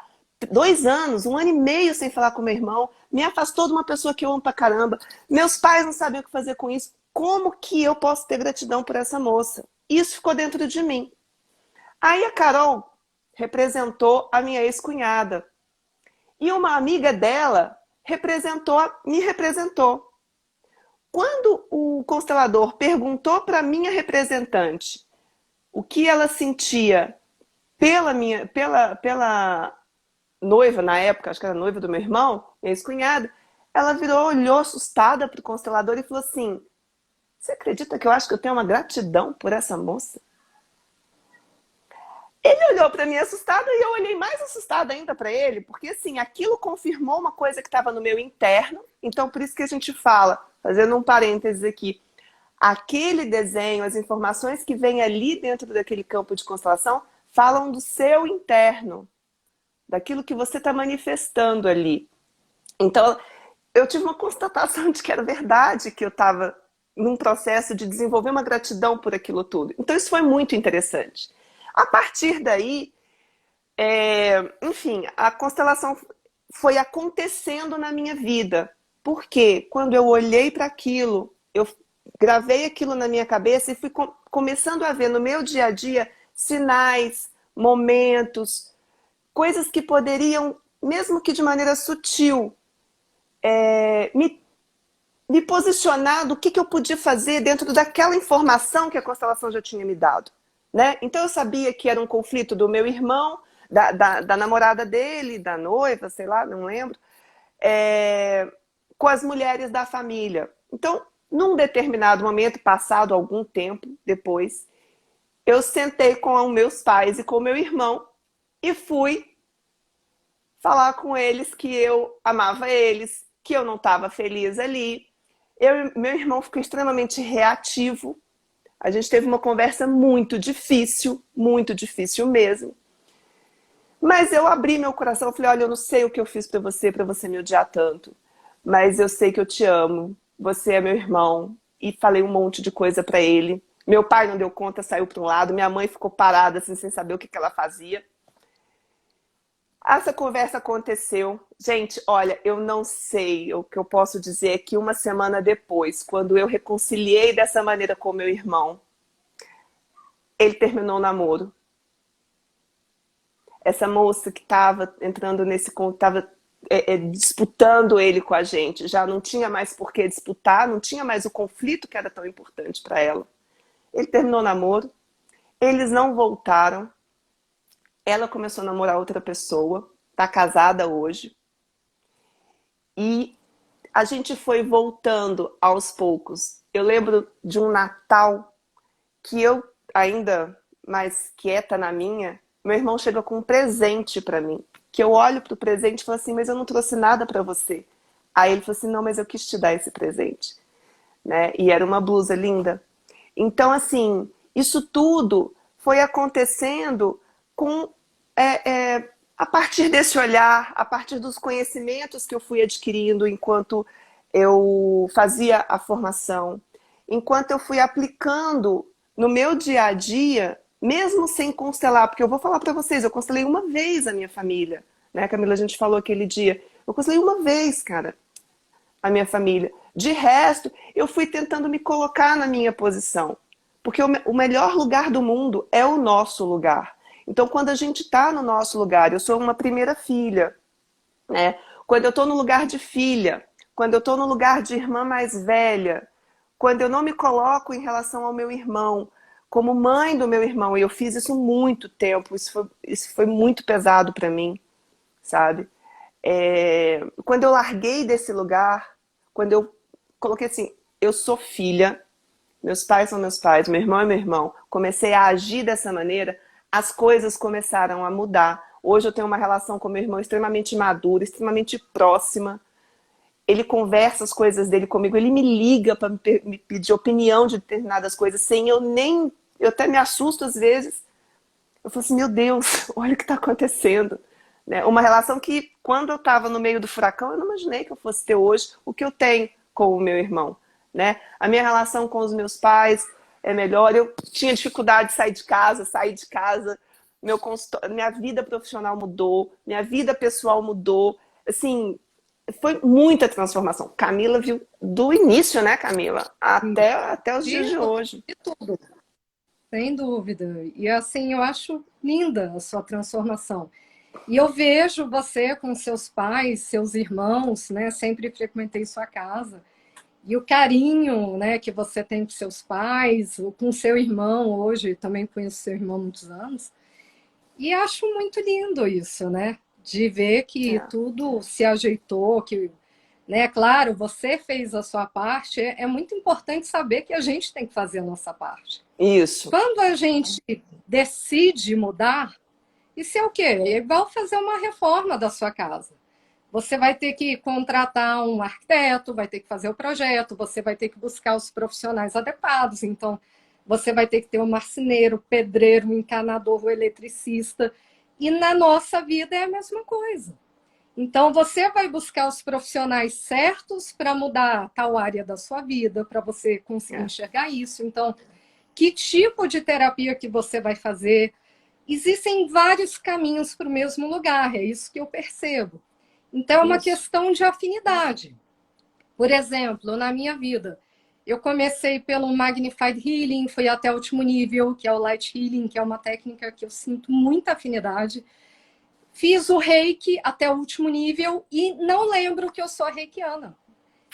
2 anos, 1 ano e meio sem falar com meu irmão, me afastou de uma pessoa que eu amo pra caramba. Meus pais não sabiam o que fazer com isso. Como que eu posso ter gratidão por essa moça? Isso ficou dentro de mim. Aí a Carol representou a minha ex-cunhada. E uma amiga dela me representou. Quando o constelador perguntou para minha representante o que ela sentia pela noiva na época, acho que era noiva do meu irmão, minha ex-cunhada, ela virou, olhou assustada para o constelador e falou assim, você acredita que eu acho que eu tenho uma gratidão por essa moça? Ele olhou para mim assustado e eu olhei mais assustada ainda para ele, porque assim, aquilo confirmou uma coisa que estava no meu interno. Então, por isso que a gente fala, fazendo um parênteses aqui, aquele desenho, as informações que vêm ali dentro daquele campo de constelação, falam do seu interno, daquilo que você está manifestando ali. Então, eu tive uma constatação de que era verdade, que eu estava num processo de desenvolver uma gratidão por aquilo tudo. Então, isso foi muito interessante. A partir daí, enfim, a constelação foi acontecendo na minha vida. Porque quando eu olhei para aquilo, eu gravei aquilo na minha cabeça e fui começando a ver no meu dia a dia sinais, momentos, coisas que poderiam, mesmo que de maneira sutil, me posicionar do que eu podia fazer dentro daquela informação que a constelação já tinha me dado. Né? Então eu sabia que era um conflito do meu irmão, da namorada dele, da noiva, sei lá, não lembro, com as mulheres da família. Então, num determinado momento, passado algum tempo depois, eu sentei com os meus pais e com o meu irmão e fui falar com eles que eu amava eles, que eu não estava feliz ali. Meu irmão ficou extremamente reativo. A gente teve uma conversa muito difícil mesmo. Mas eu abri meu coração e falei, olha, eu não sei o que eu fiz para você me odiar tanto. Mas eu sei que eu te amo, você é meu irmão. E falei um monte de coisa para ele. Meu pai não deu conta, saiu para um lado. Minha mãe ficou parada, assim, sem saber o que ela fazia. Essa conversa aconteceu. Gente, olha, eu não sei. O que eu posso dizer é que 1 semana depois, quando eu reconciliei dessa maneira com meu irmão, ele terminou o namoro. Essa moça que estava entrando estava disputando ele com a gente, já não tinha mais por que disputar, não tinha mais o conflito que era tão importante para ela. Ele terminou o namoro, eles não voltaram. Ela começou a namorar outra pessoa, está casada hoje. E a gente foi voltando aos poucos. Eu lembro de um Natal que eu, ainda mais quieta na minha, meu irmão chega com um presente para mim. Que eu olho pro presente e falo assim, mas eu não trouxe nada para você. Aí ele falou assim, não, mas eu quis te dar esse presente. Né? E era uma blusa linda. Então, assim, isso tudo foi acontecendo com... a partir desse olhar, a partir dos conhecimentos que eu fui adquirindo enquanto eu fazia a formação, enquanto eu fui aplicando no meu dia a dia, mesmo sem constelar, porque eu vou falar para vocês, eu constelei uma vez a minha família, né, Camila, a gente falou aquele dia, eu constelei uma vez, cara, a minha família. De resto, eu fui tentando me colocar na minha posição. Porque o melhor lugar do mundo é o nosso lugar. Então, quando a gente está no nosso lugar, eu sou uma primeira filha, né? Quando eu estou no lugar de filha, quando eu estou no lugar de irmã mais velha, quando eu não me coloco em relação ao meu irmão, como mãe do meu irmão, e eu fiz isso muito tempo, isso foi muito pesado para mim, sabe? Quando eu larguei desse lugar, quando eu coloquei assim, eu sou filha, meus pais são meus pais, meu irmão é meu irmão, comecei a agir dessa maneira, as coisas começaram a mudar. Hoje eu tenho uma relação com meu irmão extremamente madura, extremamente próxima. Ele conversa as coisas dele comigo, ele me liga para me pedir opinião de determinadas coisas, sem eu nem... Eu até me assusto às vezes. Eu falo assim, meu Deus, olha o que está acontecendo. Né? Uma relação que, quando eu estava no meio do furacão, eu não imaginei que eu fosse ter hoje o que eu tenho com o meu irmão. Né? A minha relação com os meus pais é melhor. Eu tinha dificuldade de sair de casa, minha vida profissional mudou, minha vida pessoal mudou. Assim, foi muita transformação. Camila viu do início, né, Camila? Até os dias de hoje. De tudo, sem dúvida. E assim, eu acho linda a sua transformação. E eu vejo você com seus pais, seus irmãos, né? Sempre frequentei sua casa. E o carinho, né, que você tem com seus pais, com seu irmão hoje, também conheço seu irmão há muitos anos. E acho muito lindo isso, né? De ver que tudo se ajeitou, que, né, claro, você fez a sua parte. É muito importante saber que a gente tem que fazer a nossa parte. Isso. Quando a gente decide mudar, isso é o quê? É igual fazer uma reforma da sua casa. Você vai ter que contratar um arquiteto, vai ter que fazer o projeto, você vai ter que buscar os profissionais adequados. Então, você vai ter que ter um marceneiro, pedreiro, um encanador, um eletricista. E na nossa vida é a mesma coisa. Então, você vai buscar os profissionais certos para mudar tal área da sua vida, para você conseguir enxergar isso. Então, que tipo de terapia que você vai fazer? Existem vários caminhos para o mesmo lugar, é isso que eu percebo. Então, é uma questão de afinidade. Por exemplo, na minha vida, eu comecei pelo Magnified Healing, fui até o último nível, que é o Light Healing, que é uma técnica que eu sinto muita afinidade. Fiz o Reiki até o último nível e não lembro que eu sou reikiana.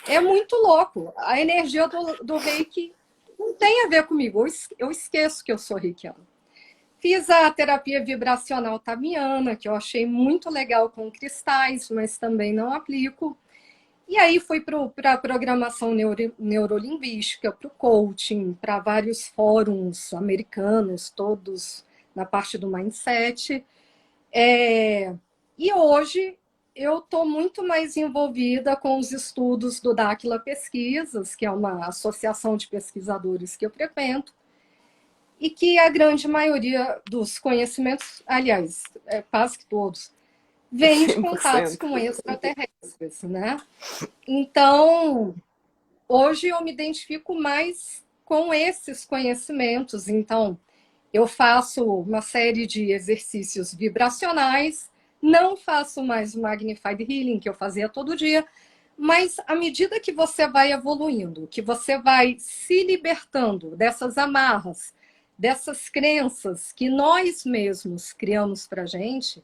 É muito louco. A energia do Reiki não tem a ver comigo. Eu esqueço que eu sou reikiana. Fiz a terapia vibracional tamiana, que eu achei muito legal com cristais, mas também não aplico. E aí fui para a programação neurolinguística, para o coaching, para vários fóruns americanos, todos na parte do mindset. E hoje eu estou muito mais envolvida com os estudos do Dáquila Pesquisas, que é uma associação de pesquisadores que eu frequento, e que a grande maioria dos conhecimentos, aliás, quase que todos, vem de contatos com extraterrestres, né? Então, hoje eu me identifico mais com esses conhecimentos. Então, eu faço uma série de exercícios vibracionais, não faço mais o Magnified Healing, que eu fazia todo dia, mas à medida que você vai evoluindo, que você vai se libertando dessas amarras, dessas crenças que nós mesmos criamos para a gente,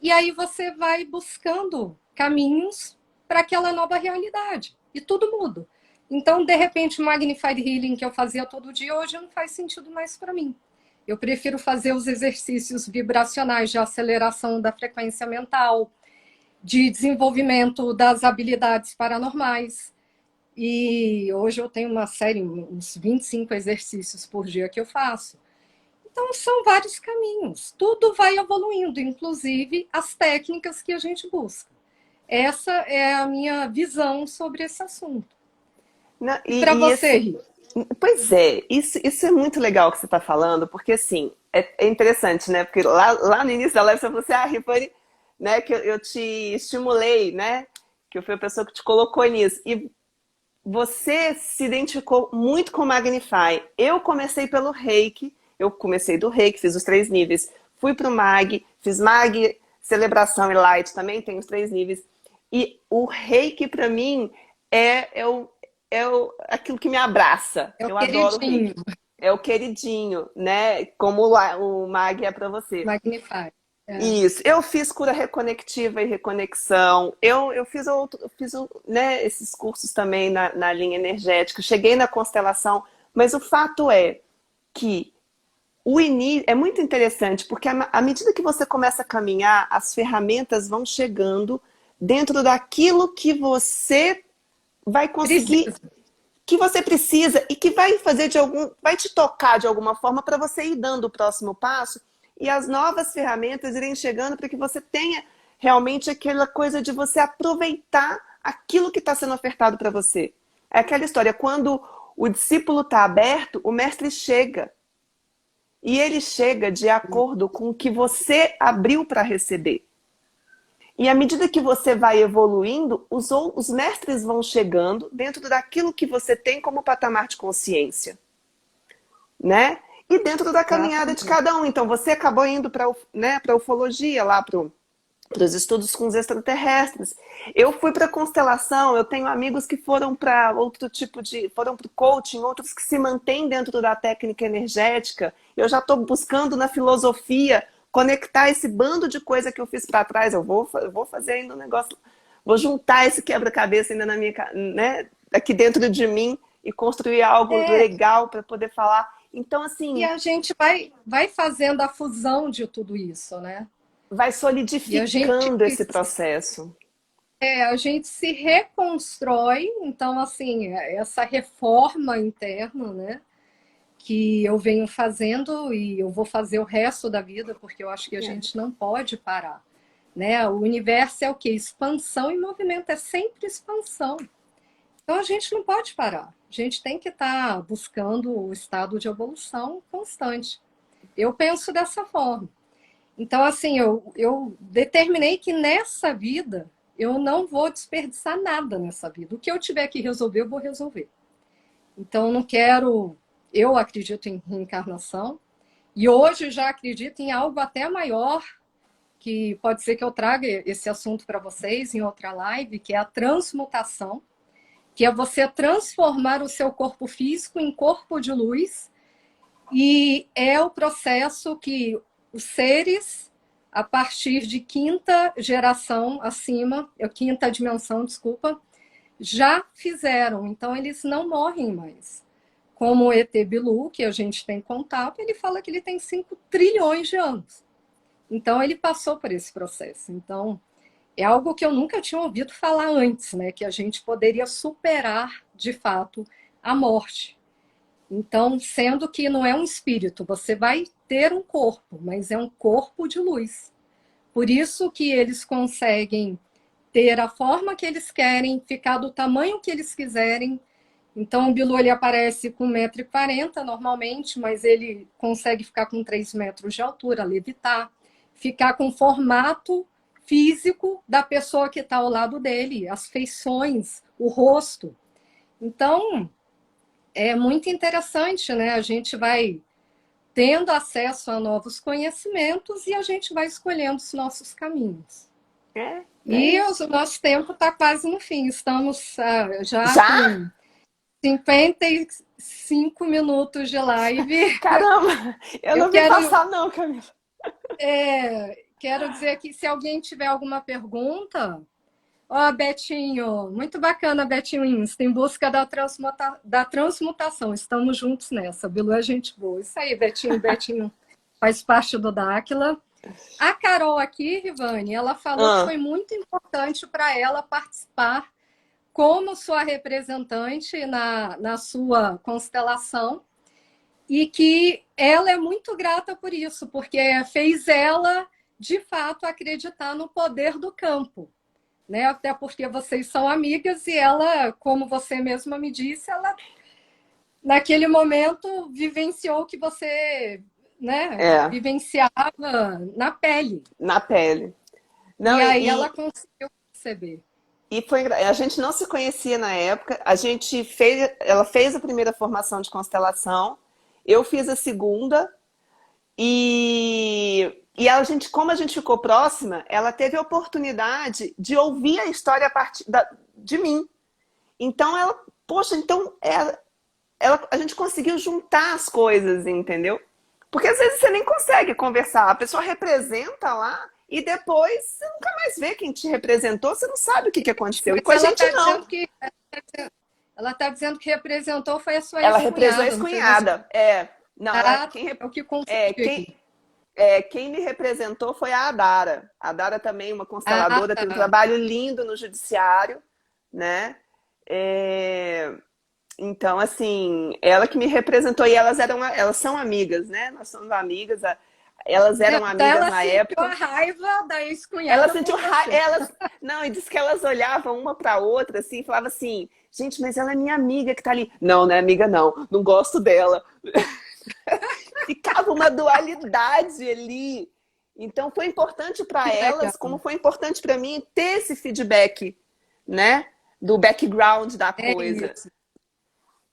e aí você vai buscando caminhos para aquela nova realidade. E tudo muda. Então, de repente, o Magnified Healing que eu fazia todo dia, hoje não faz sentido mais para mim. Eu prefiro fazer os exercícios vibracionais de aceleração da frequência mental, de desenvolvimento das habilidades paranormais. E hoje eu tenho uma série, uns 25 exercícios por dia que eu faço. Então, são vários caminhos. Tudo vai evoluindo, inclusive as técnicas que a gente busca. Essa é a minha visão sobre esse assunto. E para você, Rita? Pois é, isso é muito legal que você está falando, porque assim, é interessante, né? Porque lá no início da live você falou assim, Ripane, né, que eu te estimulei, né? Que eu fui a pessoa que te colocou nisso. E você se identificou muito com o Magnify. Eu comecei pelo Reiki, eu comecei do Reiki, fiz os 3 níveis. Fui pro Mag, fiz Mag, Celebração e Light, também tem os 3 níveis. E o Reiki, para mim, aquilo que me abraça. É o Eu adoro o queridinho, reiki. É o queridinho, né? Como o Mag é para você. Magnify. É. Isso. Eu fiz cura reconectiva e reconexão. Eu fiz né, esses cursos também na linha energética. Cheguei na constelação, mas o fato é que o início é muito interessante, porque à medida que você começa a caminhar, as ferramentas vão chegando dentro daquilo que você vai conseguir, Precisa. que você precisa e que vai fazer vai te tocar de alguma forma para você ir dando o próximo passo e as novas ferramentas irem chegando para que você tenha realmente aquela coisa de você aproveitar aquilo que está sendo ofertado para você. É aquela história, quando o discípulo está aberto, o mestre chega. E ele chega de acordo com o que você abriu para receber. E à medida que você vai evoluindo, os mestres vão chegando dentro daquilo que você tem como patamar de consciência, né? E dentro da caminhada de cada um. Então, você acabou indo para a ufologia, lá para os estudos com os extraterrestres. Eu fui para a constelação, eu tenho amigos que foram para outro tipo foram para o coaching, outros que se mantêm dentro da técnica energética. Eu já estou buscando na filosofia conectar esse bando de coisa que eu fiz para trás. Eu vou fazer ainda um negócio, vou juntar esse quebra-cabeça ainda né, aqui dentro de mim e construir algo É, legal para poder falar. Então, e assim, a gente vai fazendo a fusão de tudo isso, né? vai E solidificando esse processo. a gente se reconstrói, então, assim, essa reforma interna, né? Que eu venho fazendo e eu vou fazer o resto da vida, porque eu acho que a gente não pode parar, né? O universo é o quê? Expansão e movimento, é sempre expansão. Então a gente não pode parar. A gente tem que estar buscando o estado de evolução constante. Eu penso dessa forma. Então, assim, eu determinei que nessa vida eu não vou desperdiçar nada nessa vida. O que eu tiver que resolver, eu vou resolver. Então, não quero. Eu acredito em reencarnação e hoje já acredito em algo até maior, que pode ser que eu traga esse assunto para vocês em outra live, que é a transmutação, que é você transformar o seu corpo físico em corpo de luz. E é o processo que os seres, a partir de quinta geração acima, quinta dimensão, desculpa, já fizeram. Então, eles não morrem mais. Como o ET Bilu, que a gente tem contato, ele fala que ele tem 5 trilhões de anos. Então, ele passou por esse processo. Então, é algo que eu nunca tinha ouvido falar antes, né? Que a gente poderia superar, de fato, a morte. Então, sendo que não é um espírito, você vai ter um corpo, mas é um corpo de luz. Por isso que eles conseguem ter a forma que eles querem, ficar do tamanho que eles quiserem. Então, o Bilu ele aparece com 1,40 m normalmente, mas ele consegue ficar com 3 metros de altura, levitar, ficar com o formato físico da pessoa que está ao lado dele, as feições, o rosto. Então, é muito interessante, né? A gente vai tendo acesso a novos conhecimentos e a gente vai escolhendo os nossos caminhos. E o nosso tempo está quase no fim. Estamos já com 55 minutos de live. Caramba! Eu não vi passar não, Camila. Quero dizer que se alguém tiver alguma pergunta... Ó, Betinho, muito bacana, Betinho Insta, em busca da transmutação. Estamos juntos nessa. Bilu é gente boa. Isso aí, Betinho. Betinho faz parte do Dáquila. A Carol aqui, Rivane, ela falou que foi muito importante para ela participar como sua representante na sua constelação e que ela é muito grata por isso, porque fez ela, de fato, acreditar no poder do campo. Né? Até porque vocês são amigas e ela, como você mesma me disse, ela naquele momento vivenciou o que você, né, vivenciava na pele. Na pele. Não, e aí ela conseguiu perceber. E a gente não se conhecia na época, ela fez a primeira formação de constelação, eu fiz a segunda, e como a gente ficou próxima, ela teve a oportunidade de ouvir a história a partir de mim. Então ela, poxa, então a gente conseguiu juntar as coisas, entendeu? Porque às vezes você nem consegue conversar, a pessoa representa lá e depois você nunca mais vê quem te representou, você não sabe o que aconteceu. E Mas com a gente não. ela está dizendo que representou foi a sua Ela represou a ex-cunhada, não foi você? ex-cunhada. É, não, ela, Ah, é o que é, confundiu quem, aqui. quem me representou foi a Adara. A Adara também, uma Ah, consteladora, tem um tá. trabalho lindo no judiciário, né? É, então, assim, ela que me representou e elas são amigas, né? Nós somos amigas. Elas eram Então amigas ela na sentiu a época. raiva da Elas ex-cunhada por sentiam você. elas não, e diz que elas olhavam uma para outra assim, e falava assim: "Gente, mas ela é minha amiga que tá ali". Não, não é amiga não. Não gosto dela. Ficava uma dualidade ali. Então foi importante para Que elas, como legal. foi importante para mim ter esse feedback, né, do background da É coisa. isso.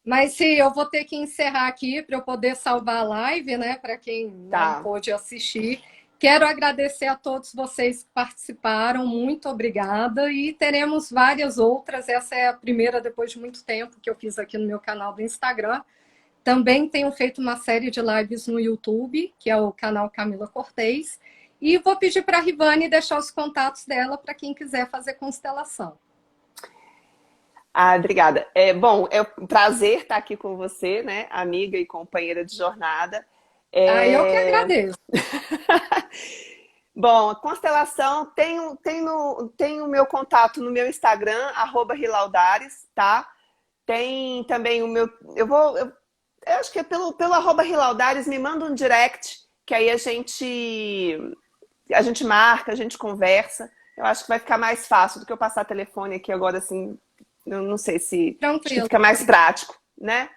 Mas se eu vou ter que encerrar aqui para eu poder salvar a live, né? Para quem não Tá. pôde assistir. Quero agradecer a todos vocês que participaram, muito obrigada. E teremos várias outras. Essa é a primeira, depois de muito tempo, que eu fiz aqui no meu canal do Instagram. Também tenho feito uma série de lives no YouTube, que é o canal Camila Cortez. E vou pedir para a Rivane deixar os contatos dela para quem quiser fazer constelação. Ah, obrigada. Bom, é um prazer estar aqui com você, né, amiga e companheira de jornada. Ah, eu que É... agradeço. Bom, a constelação tem o meu contato no meu Instagram, @rilaudares, tá? Tem também o meu. Eu acho que é pelo @rilaudares, me manda um direct, que aí a gente marca, a gente conversa. Eu acho que vai ficar mais fácil do que eu passar telefone aqui agora, assim. Eu não sei se. Acho que Tranquilo. fica mais prático, né?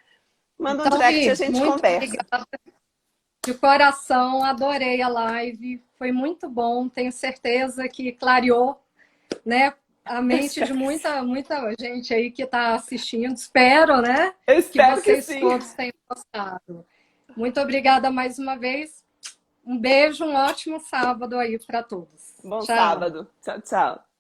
Manda um Então, direct e a Vi, gente muito conversa. obrigada de coração, adorei a live, foi muito bom, tenho certeza que clareou, né, a Eu mente de espero que sim. muita gente aí que está assistindo. Espero, né, Eu que espero que vocês sim. todos tenham gostado. Muito obrigada mais uma vez. Um beijo, um ótimo sábado aí para todos. Bom Tchau. sábado. Tchau, tchau.